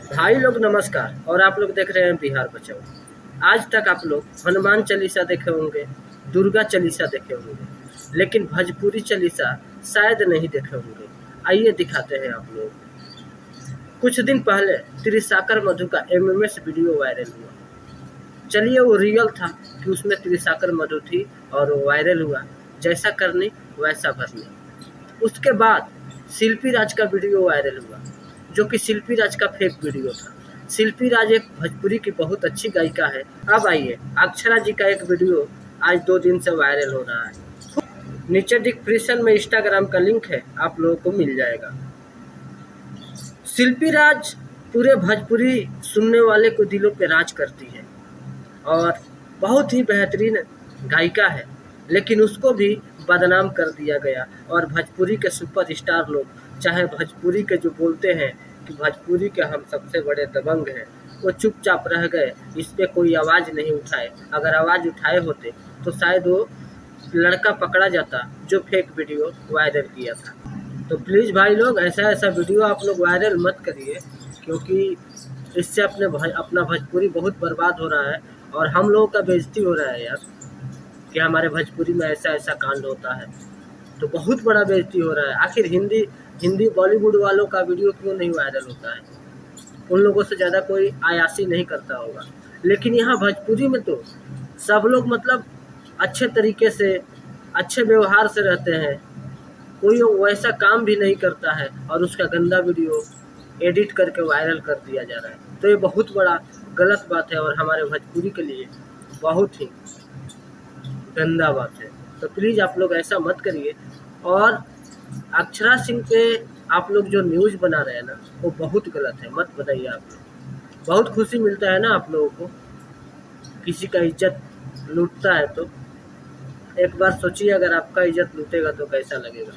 भाई लोग नमस्कार। और आप लोग देख रहे हैं बिहार बचाओ। आज तक आप लोग हनुमान चालीसा देखे होंगे, दुर्गा चालीसा देखे होंगे, लेकिन भोजपुरी चालीसा शायद नहीं देखे होंगे। आइए दिखाते हैं आप लोग। कुछ दिन पहले त्रिसाकर मधु का एमएमएस वीडियो वायरल हुआ। चलिए वो रियल था कि उसमें त्रिसाकर मधु थी और वो वायरल हुआ। जैसा करनी वैसा भरनी। उसके बाद शिल्पी राज का वीडियो वायरल हुआ, जो कि शिल्पी राज का फेक वीडियो था। शिल्पी राज एक भोजपुरी की बहुत अच्छी गायिका है। अब आइए अक्षरा जी का एक वीडियो आज 2 दिन से वायरल हो रहा है। नीचे डिस्क्रिप्शन में इंस्टाग्राम का लिंक है, आप लोगों को मिल जाएगा। शिल्पी राज पूरे भोजपुरी सुनने वाले को दिलों पे राज करती है और बहुत ही बेहतरीन गायिका है, लेकिन उसको भी बदनाम कर दिया गया। और भोजपुरी के सुपरस्टार लोग, चाहे भोजपुरी के जो बोलते हैं कि भोजपुरी के हम सबसे बड़े दबंग हैं, वो चुपचाप रह गए। इस पे कोई आवाज़ नहीं उठाए। अगर आवाज़ उठाए होते तो शायद वो लड़का पकड़ा जाता जो फेक वीडियो वायरल किया था। तो प्लीज़ भाई लोग, ऐसा ऐसा वीडियो आप लोग वायरल मत करिए, क्योंकि इससे अपना भोजपुरी बहुत बर्बाद हो रहा है और हम लोगों का बेइज्जती हो रहा है यार, कि हमारे भोजपुरी में ऐसा ऐसा कांड होता है। तो बहुत बड़ा बेइज्जती हो रहा है। आखिर हिंदी हिंदी बॉलीवुड वालों का वीडियो क्यों नहीं वायरल होता है? उन लोगों से ज़्यादा कोई आयासी नहीं करता होगा, लेकिन यहाँ भोजपुरी में तो सब लोग मतलब अच्छे तरीके से, अच्छे व्यवहार से रहते हैं। कोई वैसा काम भी नहीं करता है और उसका गंदा वीडियो एडिट करके वायरल कर दिया जा रहा है। तो ये बहुत बड़ा गलत बात है और हमारे भोजपुरी के लिए बहुत ही गंदा बात है। तो प्लीज़ आप लोग ऐसा मत करिए। और अक्षरा सिंह पे आप लोग जो न्यूज़ बना रहे हैं ना, वो बहुत गलत है, मत बताइए आप लोग। बहुत खुशी मिलता है ना आप लोगों को, किसी का इज्जत लूटता है तो एक बार सोचिए, अगर आपका इज्जत लूटेगा तो कैसा लगेगा।